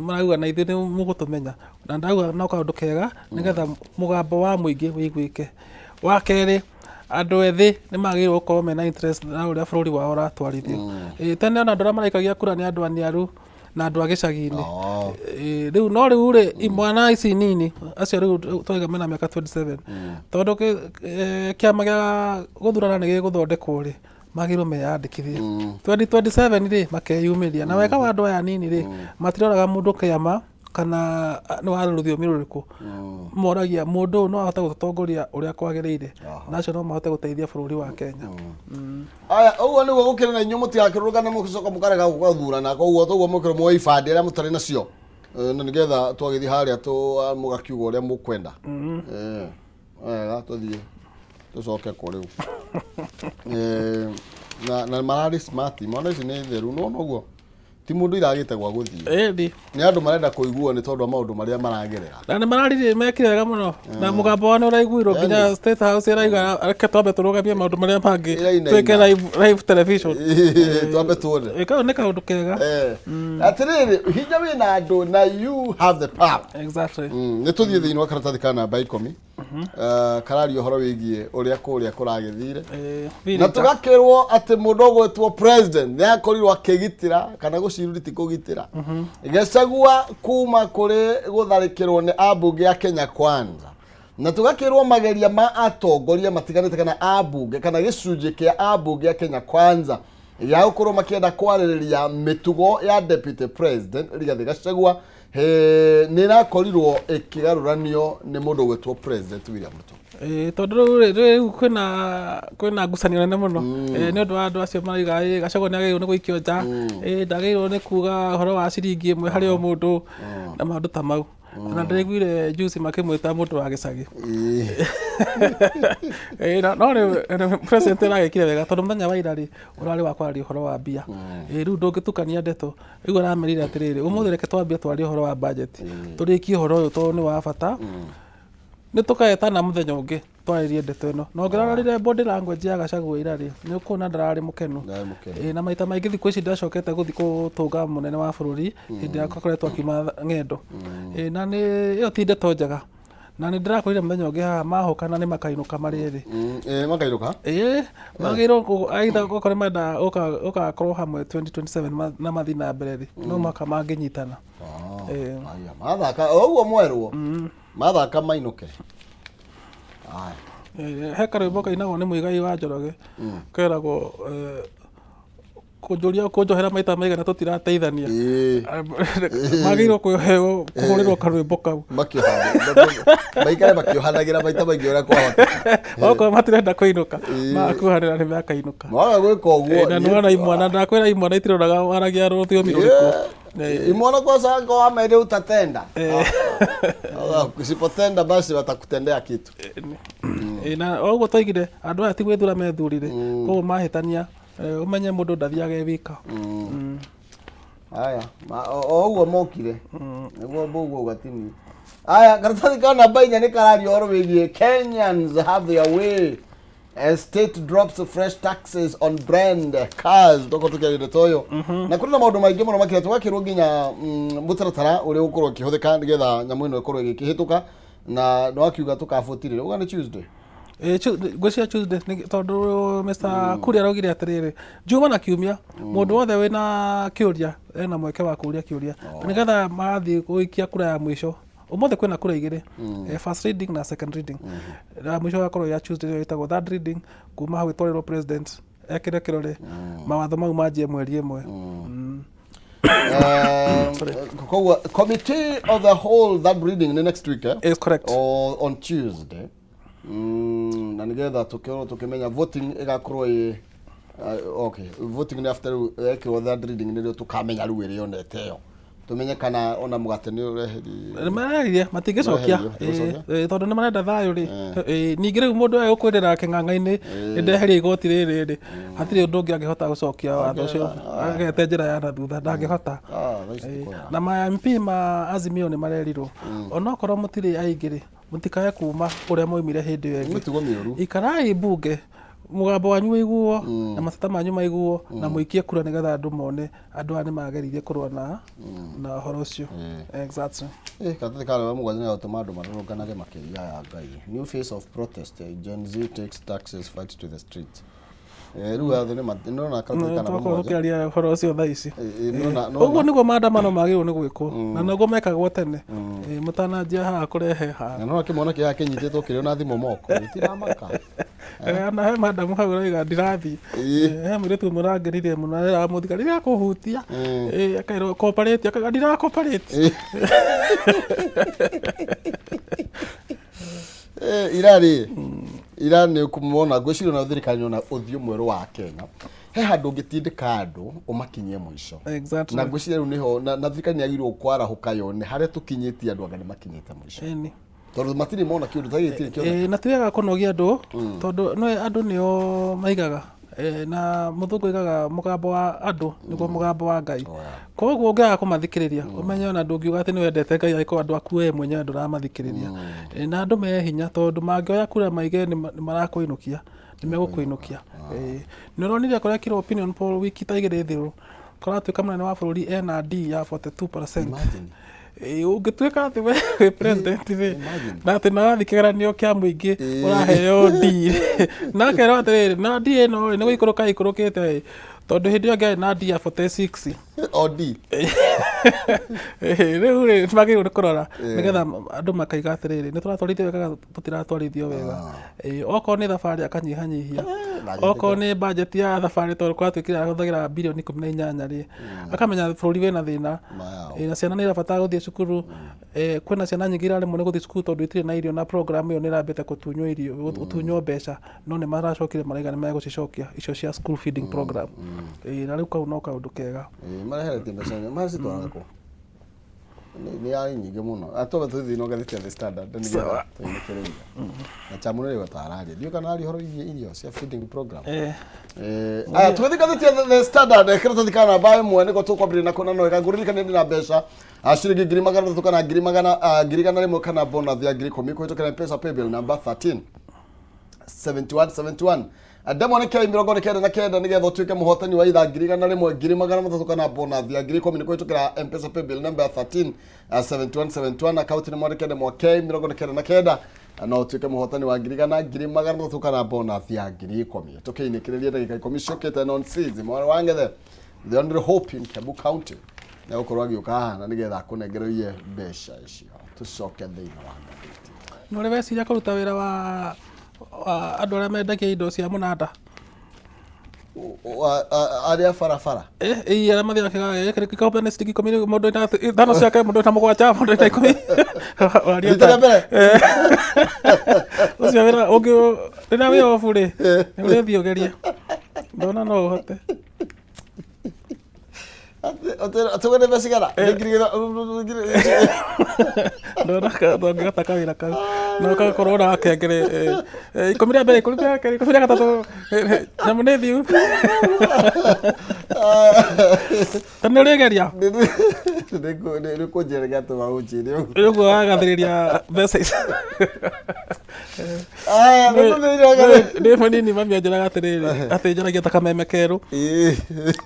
marauga na ithuĩ nĩ mũgũtũmenya na ndauga no kaũndũ kega nĩgetha mũgambo wa mũingĩ wĩiguĩke. Wa kerĩ andũ ethĩ nĩ magĩrĩirwo gũkorwo mena interest na ũrĩa bũrũri wao ũratwarithio. Tene ona andũ arĩa maraikagia kura nĩ andũ aniaru na andũ a gĩcagi-inĩ. Rĩu no rĩu rĩ imwana ici nini acio rĩu twaiga mena mĩaka 27 tondũ kĩama gĩa gũthurana nĩ gĩgũthondekwo rĩ magĩrĩirwo meyandĩkithie 2027 rĩ makeyumĩria na wega wa andũ aya nini rĩ matiroraga mũndũ kĩama kana nĩ wa rũthiomi rũrĩkũ moragia mũndũ no ahote gũtongoria ũrĩa kwagĩrĩire na acio no mahote gũteithia bũrũri wa Kenya. Aya ũguo nĩguo gũkĩrĩ na inyuĩ mũtigakĩrũrũgane mũgĩcoka mũkarega gũthurana koguo toguo mũkĩrwo muoya ibandĩ arĩa mũtarĩ nacio na nĩgetha twagĩthiĩ harĩa mũgakiuga ũrĩa mũkwenda. Wega tũthiĩ tũcoke kũrĩ na mararĩ smart mwana ici nĩ theru no ũguo ti mundu iragite gwa guthii ni andu marenda kuiguo ni tondu maundu maria maragerera na ni mararire mekire wega muno na mugambo wa no raiguiro nginya State House iraiga reke twambe turugamie maundu maria mangi tweke live television twambe tuone eka ni kaundu kega atiriri hinya wina andu na you have the power exactly ni tuthie thiini wa karatathi kana namba 10 karario horo wigie uria kuria kuragithire na tugakirwo ati mundu ogwetwo president ni akorirwo akigitira kana guciruriti kugitira Gachagua kuma kuri gutharikirwo ni ambunge ya Kenya Kwanza na tugakirwo mageria ma atongoria matiganite kana ambunge kana gicunje kia ambunge ya Kenya Kwanza ya ukorwo makienda kwaririria mitugo ya deputy president Rigathi Gachagua ni rakorirwo ikigaruranio ni mundu gwetwo president William Ruto. Tondu riu kwina ngucanio nene muno ni undu wa andu acio maraiga Gachagua ni agĩrĩirwo nĩ gũikio nja ndagĩrĩirwo nĩ kuga horo wa ciringi ĩmwe harĩ o mũndũ na maũndũ ta mau na ndĩraiguire juice makĩmwĩta mũndũ wa gĩcagi no nĩ president aragĩkire wega tondũ mũthenya wa ira rĩ ũrarĩ wa kwaria ũhoro wa mbia rĩu ndũngĩtukania ndeto rĩu aramerire atĩrĩrĩ ũmũthĩ reke twambie twarie ũhoro wa budget tũrĩkie ũhoro ũyũ tondũ nĩ wa bata nĩ tũkaetana mũthenya ũngĩ twaririe ndeto ĩno na ũngĩrorire body language ya Gachagua ira rĩ nĩ ũkuona ndararĩ mũkenu na maita maingĩ thikũ ici ndacokete gũthiĩ gũtũnga mũnene wa bũrũri hĩndĩ ya akoretwo akiuma ng'endo na nĩ ĩyo ti ndeto njega na nĩ ndĩrakorire mũthenya ũngĩ haha mahũkana nĩ makainũka marĩ erĩ makainũka magĩrĩirwo aitha gũkorwo menda ũgakorwo hamwe 2027 na mathi na mbere rĩ no mũhaka mangĩnyitana mathaka ũguo mwerwo mathaka mainũke he karwĩmbo kainagwo nĩ Mũigai wa Njoroge keragwo kunjohera maita maigana tutirateithania magĩrĩirwo kũhũrĩrwo karwĩmbo kau maikare makĩohanagira maita maingĩ ũrĩa kwahota okorwo matirenda kũinũka makuhanĩra nĩ makainũka mwaga gwĩka ũguo na nĩwona imwana ndakwĩra imwana itiroraga waragia rũthiomi rũrĩkũ imwana kosa kwa wamede utatenda usipotenda basi watakutendea kitu na oguo twaigire andũ aya ti gwĩthura methurire koguo mahĩtania umenye mundu ndathiage wika aya oguo mokire niguo mbuguo gatini aya karatathi kana namba 4 ni karario horo wigie Kenyans have their way as state drops fresh taxes on brand cars toko tukirire toyo na kuna maundu maingi muno makire twakirwo nginya mutaratara uri ukorwo kihuthika nigetha nyamu ino ikorwo igikihituka na no akiuga tukabutirire uga ni Tuesday gwĩcia Tuesday tondũ Mr. Kuria araugire atĩrĩrĩ Juma na kiumia mũndũ wothe wĩna kĩũria ena mweke wa kũria kĩũria nĩgetha mathiĩ gũikia kura ya mũico ũmũthĩ kwĩna kura igĩrĩ first reading na second reading na mũico yakorwo ya Tuesday ĩtagwo third reading kuma hau ĩtwarĩrwo president ekĩre kĩrore mawatho mau manjie mweri ĩmwe committee of the whole that reading the next week is correct or on Tuesday na nigetha tukimenya voting igakorwo okay voting ni after ekirwo that reading nĩrĩo tukamenya rĩu ĩrĩa yonete yo tumenye kana ona mũgate nĩ ũreheri mararire matingĩcokia tondũ nĩ marenda thayũ rĩ ningĩ rĩu mũndũ ũyũ ũkwĩrĩra kĩng'ang'a-inĩ nĩndeheria igoti rĩrĩ rĩ hatirĩ ũndũ ũngĩ angĩhota gũcokia watho ũcio agete njĩra ya na thutha ndangĩhota na ma MP ma Azimio nĩ marerirwo onokorwo mũtirĩ aingĩ rĩ mutikae kuma uria moimire hindi iyo ingi mitugo miuru ikarai bunge mugambo wanyu wiguo na matata manyu maiguo na muikie kura nigetha andu mone andu ani mageririe kurwa na horo ucio exactly kathete kana wa mugwazi na utuma andu marunganage makiria ya Ngai. New face of protest, Gen Z takes taxes fight to the street. Riu athe no na kathete kana wa mugwazi tukiaria horo ucio thaa ici uguo niguo maandamano magirwo ni gwikwo na naguo mekagwo tene mutananjia haha kurehe ha na no kimona kia kinyititwo kirio na thimo moko itiramaka na he madamu hau roiga ndirathi he mwiretu murangeririe muno ara muthikariria kuhutia akairo cooperate akaga ndira cooperate irani kumona gwiciro na thirikari na uthio mweru wa Kenya he handu ngitindika andu umakinyie mwisho exactly na gwiciro niho na thirikari ni agirwo kwara hukayone haria tukinyitie andu agani makinyite mwisho tondu matiri mona kiundu tagitiri kiona na tiraga kunogia andu tondu no andu nio maigaga na muthungu igaga mugambo wa andu niguo mugambo wa Ngai koguo ungiaga kumathikiriria umenye ona ndungiuga ati ni wendete Ngai aiko andu aku we mwenye andu ramathikiriria na andu me hinya tondu mangioya kura maige ni marakuinukia ni megukuinukia ni ronire kuria kiro opinion poll wiki taigire thiru koratuika munene wa bururi NRD ya 42%. Ungituika ati we president we na ati nathikĩranio kĩa mũingĩ ũraheo D na kero atiriri na D ĩno nĩ gũikũrũka ikũrũkĩte tondu hindi ĩyo na D ya 46 OD riu ri magĩrĩirwo nĩ kũrora nĩgetha andũ makaiga atiriri nĩ tũratwarithio wega tũtiratwarithio wega okorwo nĩ thabarĩ akanyihanyihia okorwo nĩ budget ya thabarĩ tondũ kwatuĩkire ahũthagĩra birioni 18 rĩ akamenya bũrũri wĩna thĩna na ciana nĩ irabatara gũthiĩ cukuru kwĩna ciana nyingĩ iraremwo nĩ gũthiĩ cukuru tondũ itirĩ na irio na program ĩyo nĩ ĩrambĩte gũtunywo irio gũtunywo mbeca no nĩ maracokire maraiga nĩ megũcicokia icio cia school feeding program na rĩu kau no kaũndũ kega mareherete mbeca macitwaraga kũ ni ya nyingi muno atoba tuthi no gathite the standard ni gwa tuinekereria na chamunere gotararia ndio kana ari horo irio cia feeding program tuthi gathite the standard kero tuthi kana bae mwene go tukwambire na kona no ikagurika ni na mbeca ashiringi ngiri magana tukana ngiri magana ngiri kana rimwe kana bonus ya ngiri 10 kuhitũkĩra M-Pesa paybill number 137171 Adamone kia imirongo ne kenda na kenda nigetha utuike muhotani wa itha ngiri kana rimwe ngiri magana matatũ kana bonus ya ngiri 10 ni kuhitũkĩra M-Pesa paybill number 137171 account ni mwandĩkĩre mwake imirongo ne kenda na kenda no utuike muhotani wa ngiri kana ngiri magana matatũ kana bonus ya ngiri 10 tukiinikĩrĩria ndagĩka 10 ciũkĩte non season mwana wangethe the only hope in Kiambu County na ukorwo agĩũka haha na nigetha kũnengererie mbeca icio tucoke thĩinĩ wa ngathĩti no rĩ weciria kũruta wĩra wa andu arĩa mendagia indo cia mũnanda arĩa barabara arĩa mathiaga kĩkaũpe nĩ ciringi 10 mũndũ na thano ciake mũndũ na mũgwanja mũndũ na 10 rita mbere ũcio wĩra ũngĩ rĩrĩa wĩ obu rĩ nĩ ũrĩthiĩ ũgerie ndona no ũhote atugane besigara ndona kawĩra kau no gakorwo na kengere ikomire mbere ikomire gatatũ nyamũ nĩ thiu tani ũrĩgeria nĩ kũnjereria tũmaũnjĩre ũguo wagathĩrĩria mbeca ici nĩ mũnini mami anjĩraga atĩrĩrĩ atĩ njaragia ta kameme kerũ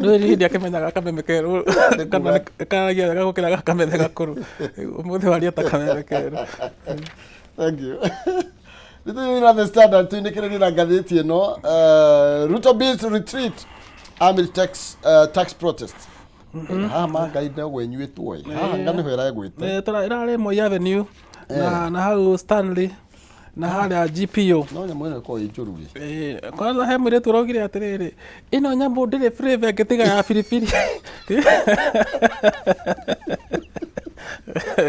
rĩu hĩndĩ akĩmenyaga kameme kerũ kana karagia wega gũkĩra kameme gakũrũ ũmũthĩ waria ta kameme kerũ. Thank you. This is the standard to indicate na ngathĩti ĩno Ruto bids retreat amid tax protest. Ma gaida gwenyuĩtwo haha ngane hwera gwĩte ĩrarĩ Moi Avenue na hau Stanley na harĩa GPO no nyamũ ĩno ĩkoragwo ĩ njũru kwanza he mũirĩtu ũraugire atĩrĩrĩ ĩno nyamũ ndĩrĩ flavour ĩngĩtiga ya biribiri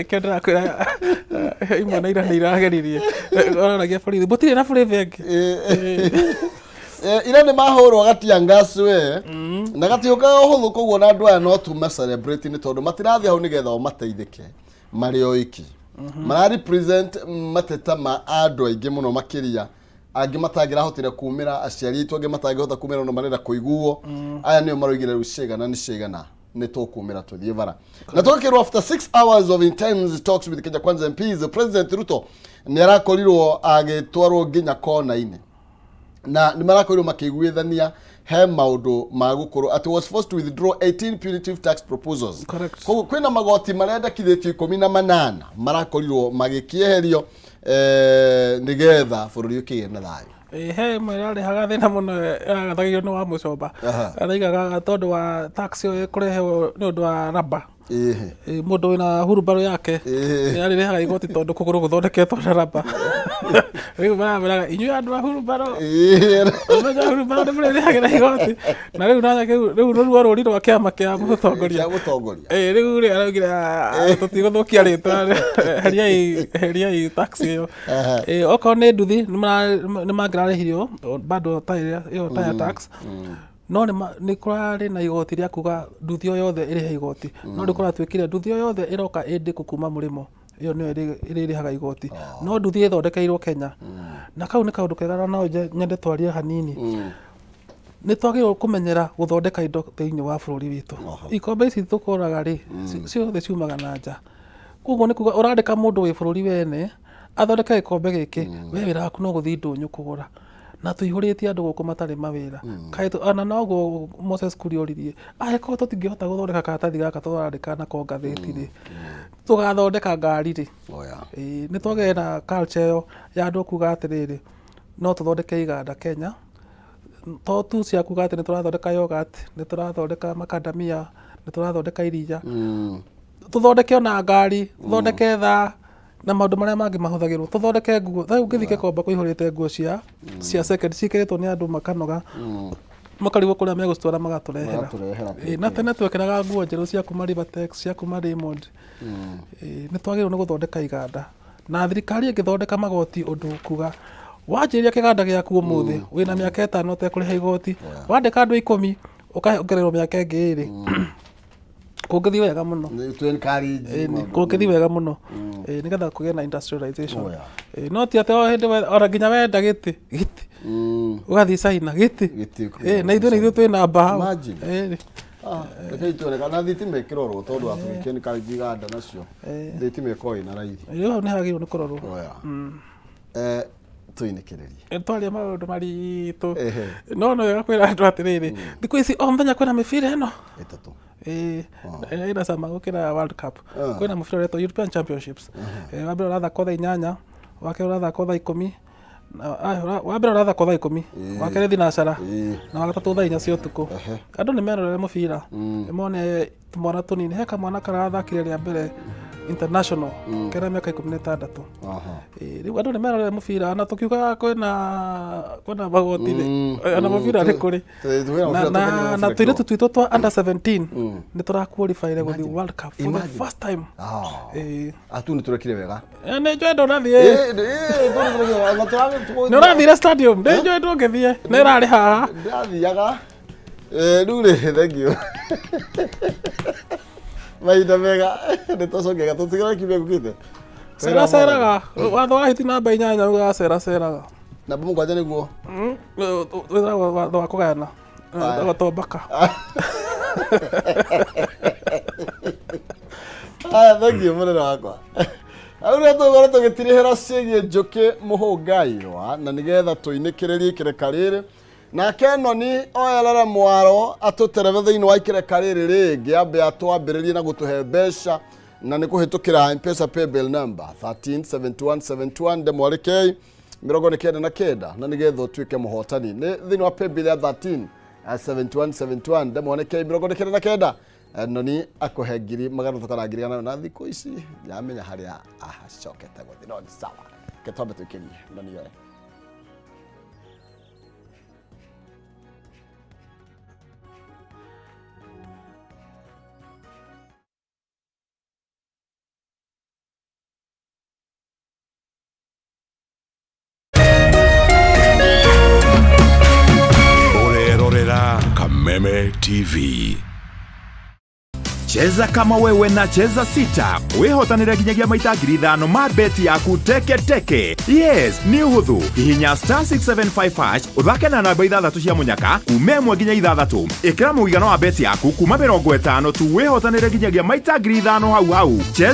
kenda kwira imwe na ira nĩ irageririe oranagia borithi mũtirĩ na flavour ĩngĩ ira nĩ mahũrwo gatia gas we na gatiũkaga ũhũthũ koguo na andũ aya no tume celebrate nĩ tondũ matirathiĩ hau nĩgetha o mateithĩke marĩ o iki mara represent mateta ma andũ aingĩ mũno makĩria angĩ matangĩrahotire kumĩra aciari aitũ angĩ matangĩhota kumĩra no marenda kũiguo aya nĩo maroigire rĩu cigana nĩ cigana nĩ tũkũmĩra tũthiĩ bara. Na twakĩrwo after 6 hours of intense talks with Kenya Kwanza MPs, the President Ruto nĩ arakorirwo agĩtwarwo nginya kona-inĩ. Na nĩ marakorirwo makĩiguithania he maũndũ ma gũkorwo at was forced to withdraw 18 punitive tax proposals. Koguo kwĩna magoti marendekithĩtio 18 marakorirwo magĩkieherio nĩgetha bũrũri ũkĩgĩe na thayũ. He mwerarĩ haga thĩna mũno agathagio nĩ wa Mũcomba. Araigaga tondũ wa tax ĩyo ĩkũrehwo nĩ ũndũ wa raba. Mũndũ wĩna hurumbarũ yake nĩarĩrehaga igoti tondũ kũgũrũ gũthondeketwo na raba. Rĩu marameraga inyuĩ andũ a hurumbarũ ũmenya hurumbarũ nĩ mũrĩrĩhagĩra igoti. Na rĩu nanya rĩu rũruo rũri rwa kĩama kĩa mũtongoria. Rĩu rĩ araugire tũtigũthũkia rĩtwa heriai tax ĩyo. Okorwo nĩ nduthi nĩ mangĩrarehirio bado ta ĩyo ta ya tax. No nĩ kũrarĩ na igoti rĩa kuga nduthi o yothe ĩrĩhe igoti. No nĩ kũratwĩkire nduthi o yothe ĩroka ĩndĩkũ kuma mũrĩmo. Iyo nĩyo ĩrĩrĩhaga igoti. No nduthi ĩthondekeirwo Kenya. Na kau nĩ kaũndũ kega no nyende twarie hanini. Nĩ twagĩrĩirwo kũmenyera gũthondeka indo thĩinĩ wa bũrũri witũ. Ikombe ici tũkoraga rĩ ciothe ciumaga na nja. Koguo nĩ kuga ũrandĩka mũndũ wĩ bũrũri wene athondeke gĩkombe gĩkĩ we wĩra waku no gũthiĩ ndũnyũ kũgũra. Na tũihũrĩtie andũ gũkũ matarĩ mawĩra. Kaĩ na noguo Moses Kuria oririe. Angĩkorwo tũtingĩhota gũthondeka karatathi gaka tũrandĩka na ngathĩti rĩ. Tũgathondeka ngari rĩ. Nĩ twagĩe na culture ĩyo ya andũ kuga atĩrĩrĩ. No tũthondeke iganda Kenya. To tu cia kuga atĩ nĩ tũrathondeka yogurt, nĩ tũrathondeka macadamia, nĩ tũrathondeka iria. Tũthondeke ona ngari, tũthondeke thaa. Na maũndũ marĩa mangĩ mahũthagĩrwo tũthondeke nguo. Tha ũngĩthike Gĩkomba kũihũrĩte nguo cia second cikĩrĩtwo nĩ andũ makanoga makarigwo kũrĩa megũcitwara magatũrehera. Na tene twekĩraga nguo njerũ cia kuma Rivertex, cia kuma Raymond. Nĩ twagĩrĩirwo nĩ gũthondeka iganda. Na thirikari ĩngĩthondeka magoti ũndũ kuga wanjĩrĩria kĩganda gĩaku ũmũthĩ wĩna mĩaka 5 ũtekũrĩha igoti, wandĩka andũ 10 ũkaongererwo mĩaka ĩngĩ 2 kũngĩthi wega mũno. Kũngĩthi wega mũno. Nĩgetha kũgĩe na industrialization. No ti atĩ o hĩndĩ ora nginya wenda gĩtĩ. Ũgathiĩ China gĩtĩ. Na ithuĩ twĩna mbaũ. Reke itũreka na thitima ĩkĩrorwo tondũ Afrika nĩ kaingĩ iganda nacio. Thitima ĩkorwo ĩna raithi. Yo nĩ hagĩrĩirwo nĩ kũrorwo. Twĩnĩkĩrĩrie. Twaria maũndũ maritũ. No wega kwĩra andũ atĩrĩrĩ. Thikũ ici o mũthenya kwĩna mĩbira ĩno. Ĩtatũ. Ina sama gũkĩra World Cup. Kwĩna mũbira ũretwo European Championships. Wa mbere ũrathakwo thaa 8, wa kerĩ ũrathakwo thaa 10. Wa mbere ũrathakwo thaa 10, wa kerĩ thinacara, na wa gatatũ thaa 4 cia ũtukũ. Andũ nĩ merorere mũbira. Mone tũmwana tũnini. He kamwana karathakire rĩa mbere international kera mĩaka 16. Rĩu andũ nĩ merorere mũbira na tũkiuga kwĩna magoti na mũbira nĩ kũrĩ. Na tũirĩtu twitũ twa under 17 nĩ tũraqualify gũthiĩ World Cup for the first time. Atu nĩ tũrekire wega. Nĩ njwe ndũrathiĩ. Nĩ ũrathire stadium. Nĩ njwe ndũngĩthiĩ. Nĩ ĩrarĩ haha. Ndathiaga. Rĩu rĩ thank you. Mahinda mega nĩ tũcokega tũtigĩra kiumia gũkĩte. Ceraceraga watho wa hiti namba 8 ũgaceraceraga. Namba 7 nĩguo. Wĩragwo watho wa kũgayana. Gũtombaka. Thank you mũnene wakwa. Au nĩ tũgora tũgĩtirihĩra ciĩgiĩ Njũkĩ Mũhũngairwa na nĩgetha tũinĩkĩrĩrie kĩreka rĩrĩ. Na Kenoni oyerera mwaro atutereve thĩinĩ wa ikĩreka rĩrĩ rĩngĩ ambe atwambĩrĩrie na gũtũhe mbeca na nĩ kũhĩtũkĩra M-Pesa paybill number 137171 ndemwarĩkei 99 na nĩgetha ũtuĩke mũhotani thĩinĩ wa paybill ya 137171 ndemwarĩkei 99 Noni akũhe ngiri magana thukara ngiri na thikũ ici yamenya harĩa acokete gũthiĩ no sawa ketwambe twĩkĩrie Noni yoe. Kameme TV. Cheza kama wewe na cheza sita. Wehotanire nginyagia maita 5,000 ma beti yaku teke. Yes, ni uhuthu. Hihinya *675# uthake na namba 6 cia munyaka kume 1 nginya 6. Ikira muigana wa beti yaku kuma 50 tu wehotanire nginyagia maita 5,000 hau. Cheza